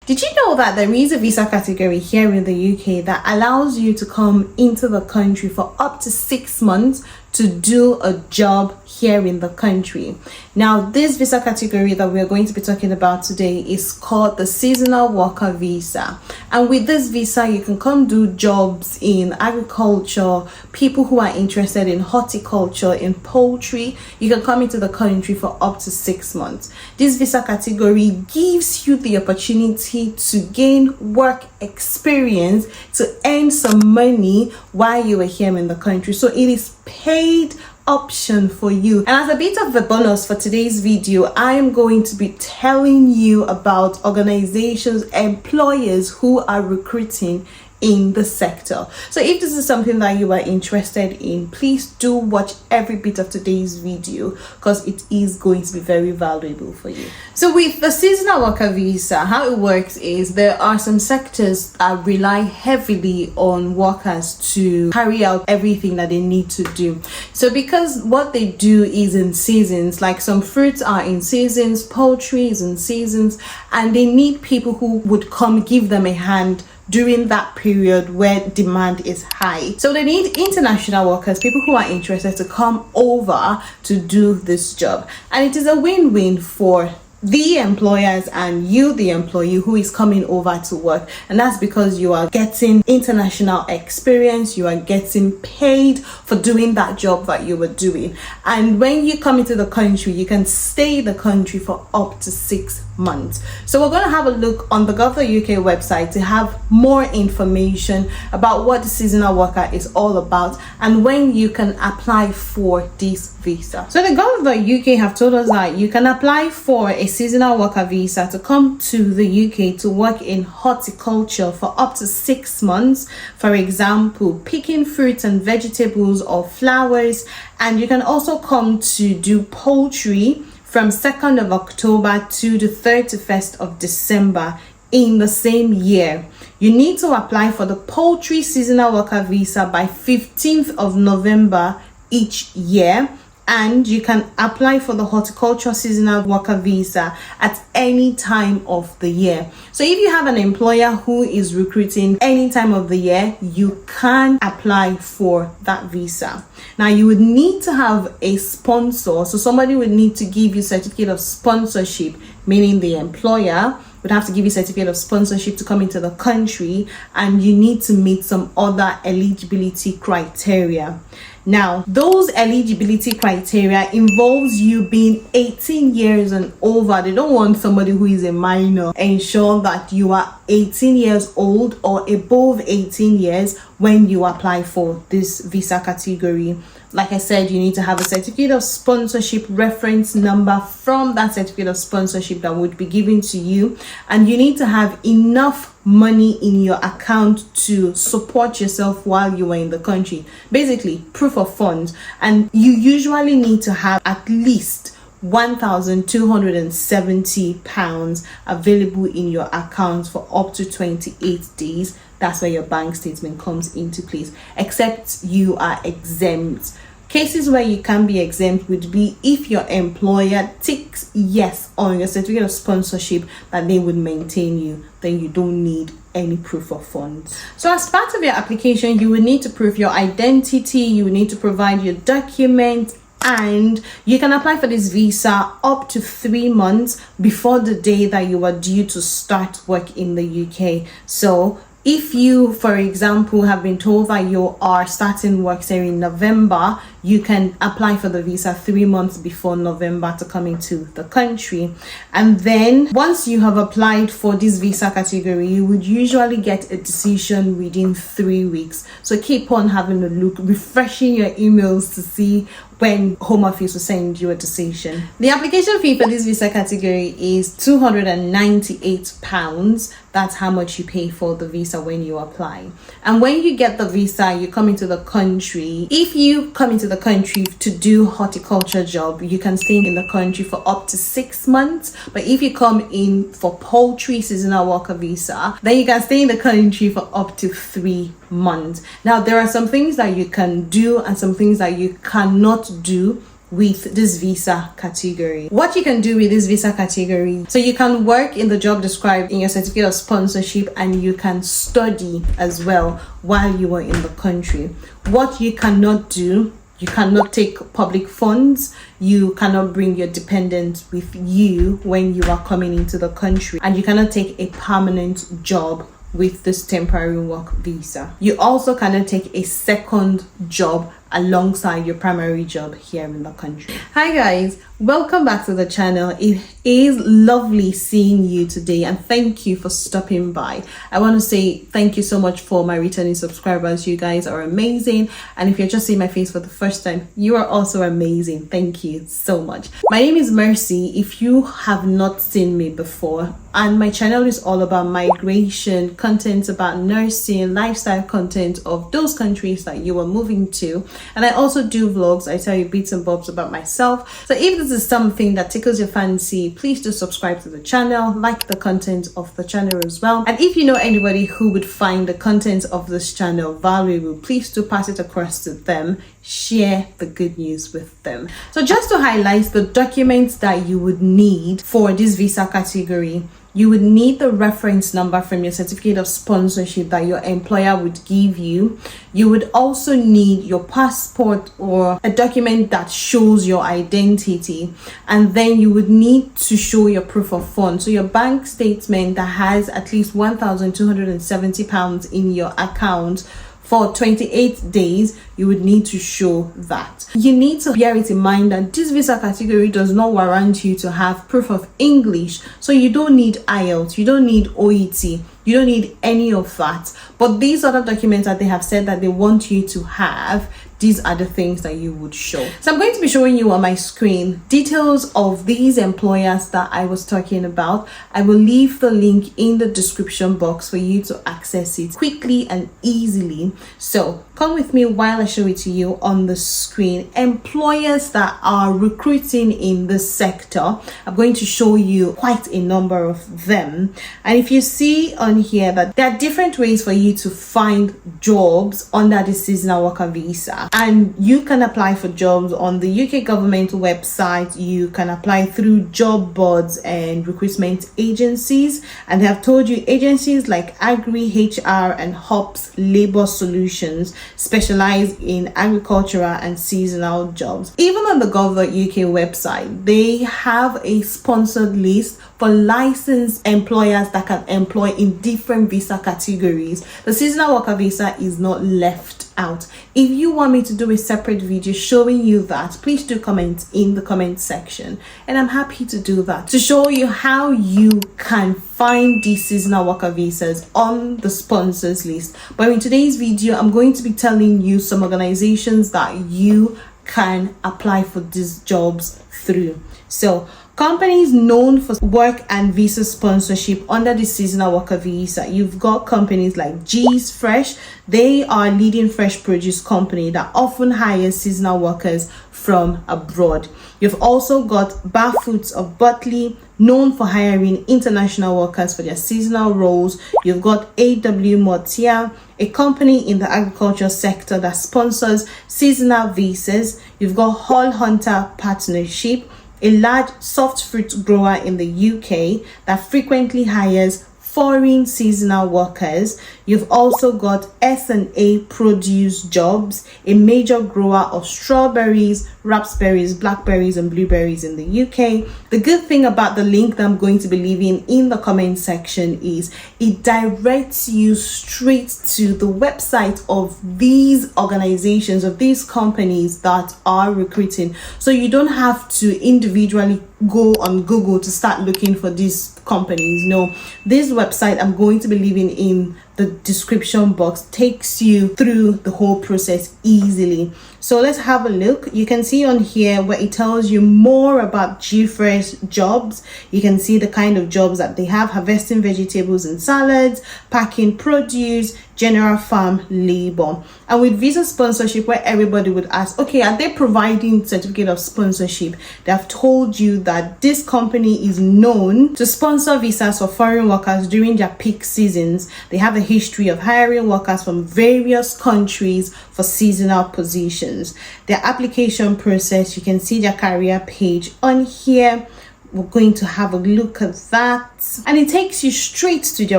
Did you know that there is a visa category here in the UK that allows you to come into the country for up to 6 months to do a job here in the country? Now, this visa category that we're going to be talking about today is called the seasonal worker visa. And with this visa, you can come do jobs in agriculture, people who are interested in horticulture, in poultry. You can come into the country for up to 6 months. This visa category gives you the opportunity to gain work experience, to earn some money while you are here in the country. So it is paid option for you. And as a bit of a bonus for today's video, I am going to be telling you about organizations, employers who are recruiting in the sector. So if this is something that you are interested in, please do watch every bit of today's video because it is going to be very valuable for you. So with the seasonal worker visa, how it works is there are some sectors that rely heavily on workers to carry out everything that they need to do. So because what they do is in seasons, like some fruits are in seasons, poultry is in seasons, and they need people who would come give them a hand during that period where demand is high. So they need international workers, people who are interested to come over to do this job. And it is a win-win for the employers and you, the employee who is coming over to work. And that's because you are getting international experience, you are getting paid for doing that job that you were doing. And when you come into the country, you can stay in the country for up to 6 months. So we're going to have a look on the Gov.uk website to have more information about what the seasonal worker is all about and when you can apply for this visa. So the Gov.uk have told us that you can apply for a seasonal worker visa to come to the UK to work in horticulture for up to 6 months. For example, picking fruits and vegetables or flowers. And you can also come to do poultry from 2nd of October to the 31st of December in the same year. You need to apply for the poultry seasonal worker visa by 15th of November each year. And you can apply for the horticulture seasonal worker visa at any time of the year. So if you have an employer who is recruiting any time of the year, you can apply for that visa. Now you would need to have a sponsor. So somebody would need to give you certificate of sponsorship, meaning the employer would have to give you certificate of sponsorship to come into the country, and you need to meet some other eligibility criteria. Now, those eligibility criteria involves you being 18 years and over. They don't want somebody who is a minor. Ensure that you are 18 years old or above 18 years when you apply for this visa category. Like I said, you need to have a certificate of sponsorship reference number from that certificate of sponsorship that would be given to you. And you need to have enough money in your account to support yourself while you are in the country. Basically, proof of funds. And you usually need to have at least £1,270 available in your account for up to 28 days. That's where your bank statement comes into place, except you are exempt. Cases where you can be exempt would be if your employer ticks yes on your certificate of sponsorship that they would maintain you, then you don't need any proof of funds. So as part of your application, you will need to prove your identity, you will need to provide your documents, and you can apply for this visa up to 3 months before the day that you are due to start work in the UK. So if you, for example, have been told that you are starting work say in November, you can apply for the visa 3 months before November to come into the country. And then once you have applied for this visa category, you would usually get a decision within 3 weeks. So keep on having a look, refreshing your emails to see when Home Office will send you a decision. The application fee for this visa category is £298. That's how much you pay for the visa when you apply. And when you get the visa, you come into the country. If you come into the country to do horticulture job, you can stay in the country for up to 6 months. But if you come in for poultry seasonal worker visa, then you can stay in the country for up to 3 months. Now, there are some things that you can do and some things that you cannot do with this visa category. What you can do with this visa category, so you can work in the job described in your certificate of sponsorship, and you can study as well while you are in the country. What you cannot do, you cannot take public funds, you cannot bring your dependents with you when you are coming into the country, and you cannot take a permanent job with this temporary work visa. You also cannot take a second job alongside your primary job here in the country. Hi guys, welcome back to the channel. It is lovely seeing you today, and thank you for stopping by. I want to say thank you so much for my returning subscribers. You guys are amazing, and if you're just seeing my face for the first time, you are also amazing. Thank you so much. My name is Mercy, if you have not seen me before, and my channel is all about migration, content about nursing, lifestyle content of those countries that you are moving to. And I also do vlogs. I tell you bits and bobs about myself. So if this is something that tickles your fancy, please do subscribe to the channel, like the content of the channel as well. And if you know anybody who would find the content of this channel valuable, please do pass it across to them. Share the good news with them. So just to highlight the documents that you would need for this visa category, you would need the reference number from your certificate of sponsorship that your employer would give you. You would also need your passport or a document that shows your identity, and then you would need to show your proof of funds, so your bank statement that has at least £1,270 in your account for 28 days. You would need to show that. You need to bear it in mind that this visa category does not warrant you to have proof of English, so you don't need IELTS, you don't need OET, you don't need any of that. But these other documents that they have said that they want you to have, these are the things that you would show. So I'm going to be showing you on my screen details of these employers that I was talking about. I will leave the link in the description box for you to access it quickly and easily. So come with me while I show it to you on the screen. Employers that are recruiting in this sector, I'm going to show you quite a number of them. And if you see on here that there are different ways for you to find jobs under the seasonal worker visa, and you can apply for jobs on the UK government website. You can apply through job boards and recruitment agencies, and they have told you agencies like Agri, HR and Hops Labor Solutions specialize in agricultural and seasonal jobs. Even on the Gov UK website, they have a sponsored list for licensed employers that can employ in different visa categories. The seasonal worker visa is not left out. If you want me to do a separate video showing you that, please do comment in the comment section, and I'm happy to do that to show you how you can find these seasonal worker visas on the sponsors list. But in today's video, I'm going to be telling you some organizations that you can apply for these jobs through. So companies known for work and visa sponsorship under the seasonal worker visa, you've got companies like G's Fresh. They are a leading fresh produce company that often hires seasonal workers from abroad. You've also got Bar Foods of Butley, known for hiring international workers for their seasonal roles. You've got A.W. Mortier, a company in the agriculture sector that sponsors seasonal visas. You've got Hall Hunter Partnership, a large soft fruit grower in the UK that frequently hires foreign seasonal workers. You've also got S&A Produce Jobs, a major grower of strawberries, raspberries, blackberries and blueberries in the UK. The good thing about the link that I'm going to be leaving in the comment section is it directs you straight to the website of these organizations, of these companies that are recruiting. So you don't have to individually go on Google to start looking for these companies. No, this website I'm going to be leaving in the description box takes you through the whole process easily. So let's have a look. You can see on here where it tells you more about G-Fresh jobs. You can see the kind of jobs that they have: harvesting vegetables and salads, packing produce, general farm labor. And with visa sponsorship, where everybody would ask, okay, are they providing certificate of sponsorship? They have told you that this company is known to sponsor visas for foreign workers during their peak seasons. They have a history of hiring workers from various countries for seasonal positions. Their application process, you can see their career page on here. We're going to have a look at that, and it takes you straight to their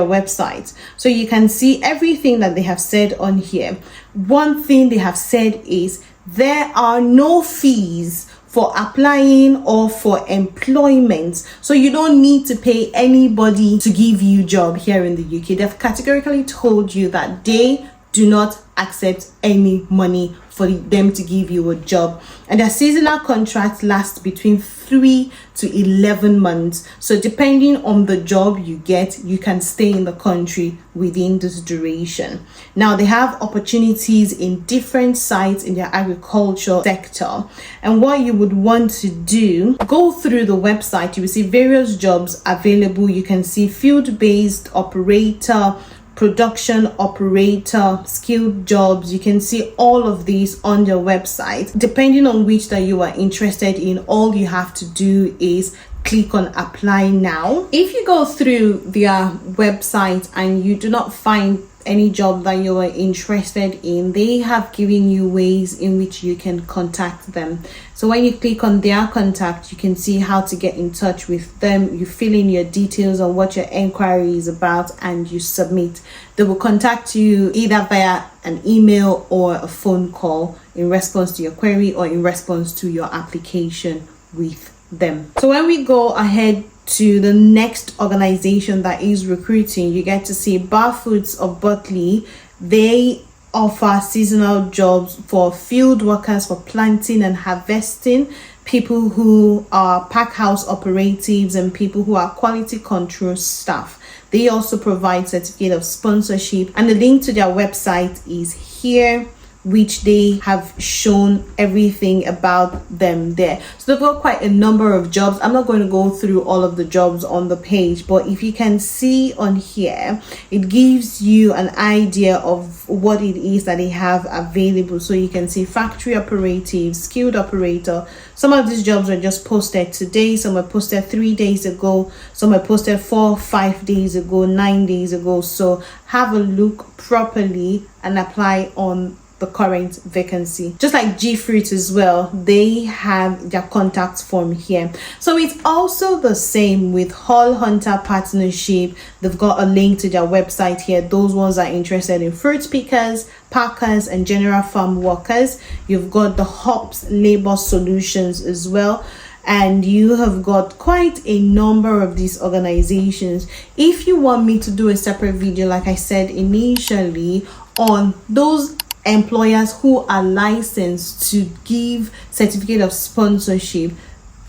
website, so you can see everything that they have said on here. One thing they have said is there are no fees for applying or for employment, so you don't need to pay anybody to give you a job here in the UK. They've categorically told you that they do not accept any money for them to give you a job, and their seasonal contracts last between 3 to 11 months. So depending on the job you get, you can stay in the country within this duration. Now they have opportunities in different sites in their agriculture sector, and what you would want to do, go through the website. You will see various jobs available. You can see field-based operator, production operator, skilled jobs. You can see all of these on their website. Depending on which that you are interested in, all you have to do is click on apply now. If you go through their website and you do not find any job that you are interested in, they have given you ways in which you can contact them. So when you click on their contact, you can see how to get in touch with them. You fill in your details on what your inquiry is about and you submit. They will contact you either via an email or a phone call in response to your query or in response to your application with them. So when we go ahead to the next organization that is recruiting, you get to see Bar Foods of Butley. They offer seasonal jobs for field workers for planting and harvesting, people who are pack house operatives, and people who are quality control staff. They also provide certificate of sponsorship, and the link to their website is here, which they have shown everything about them there. So they've got quite a number of jobs. I'm not going to go through all of the jobs on the page, but if you can see on here, it gives you an idea of what it is that they have available. So you can see factory operative, skilled operator. Some of these jobs are just posted today, some were posted 3 days ago, some were posted 4, 5 days ago, 9 days ago. So have a look properly and apply on the current vacancy. Just like G Fruit as well, they have their contact form here. So it's also the same with Hall Hunter Partnership. They've got a link to their website here. Those ones are interested in fruit pickers, packers, and general farm workers. You've got the Hops Labor Solutions as well, and you have got quite a number of these organizations. If you want me to do a separate video, like I said initially, on those employers who are licensed to give certificate of sponsorship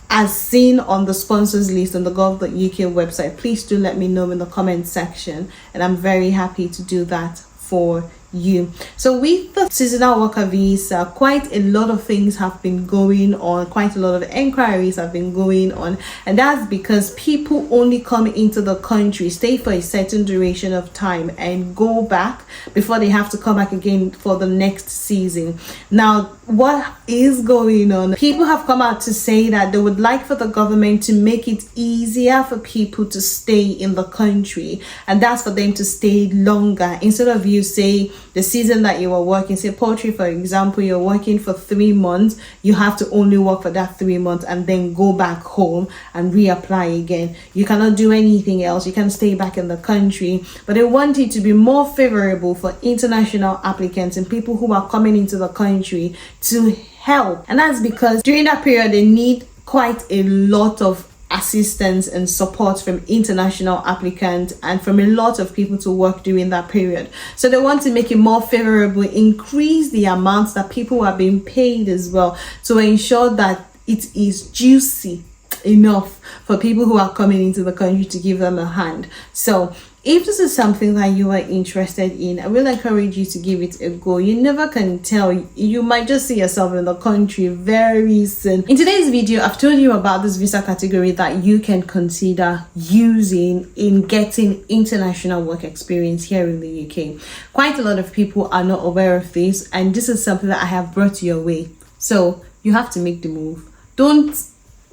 as seen on the sponsors list on the gov.uk website, please do let me know in the comment section, and I'm very happy to do that for you. So with the seasonal worker visa, quite a lot of things have been going on, quite a lot of inquiries have been going on, and that's because people only come into the country, stay for a certain duration of time, and go back before they have to come back again for the next season. Now what is going on? People have come out to say that they would like for the government to make it easier for people to stay in the country, and that's for them to stay longer. Instead of you say the season that you are working, say poultry for example, you're working for 3 months, you have to only work for that 3 months and then go back home and reapply again. You cannot do anything else. You can stay back in the country, but they want it to be more favorable for international applicants and people who are coming into the country to help. And that's because during that period they need quite a lot of assistance and support from international applicants and from a lot of people to work during that period. So they want to make it more favorable, increase the amounts that people are being paid as well, to ensure that it is juicy enough for people who are coming into the country to give them a hand. So if this is something that you are interested in, I will encourage you to give it a go. You never can tell, you might just see yourself in the country very soon. In today's video, I've told you about this visa category that you can consider using in getting international work experience here in the UK. Quite a lot of people are not aware of this, and this is something that I have brought your way. So you have to make the move. Don't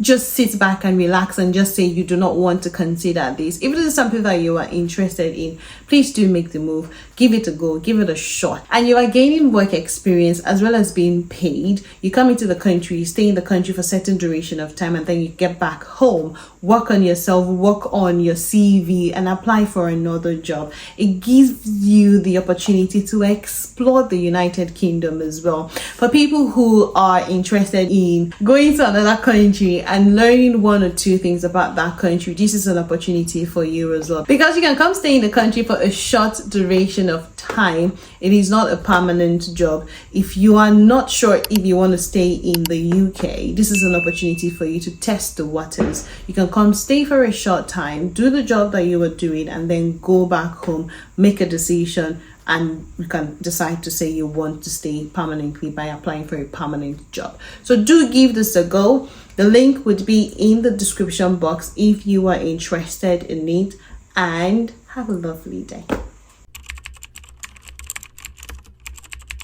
just sit back and relax and just say you do not want to consider this. If it is something that you are interested in, please do make the move. Give it a go, give it a shot, and you are gaining work experience as well as being paid. You come into the country, stay in the country for a certain duration of time, and then you get back home, work on yourself, work on your CV, and apply for another job. It gives you the opportunity to explore the United Kingdom as well. For people who are interested in going to another country and learning one or two things about that country, this is an opportunity for you as well, because you can come stay in the country for a short duration of time. It is not a permanent job. If you are not sure if you want to stay in the UK, this is an opportunity for you to test the waters. You can come stay for a short time, do the job that you were doing, and then go back home, make a decision, and you can decide to say you want to stay permanently by applying for a permanent job. So do give this a go. The link would be in the description box if you are interested in it, and have a lovely day.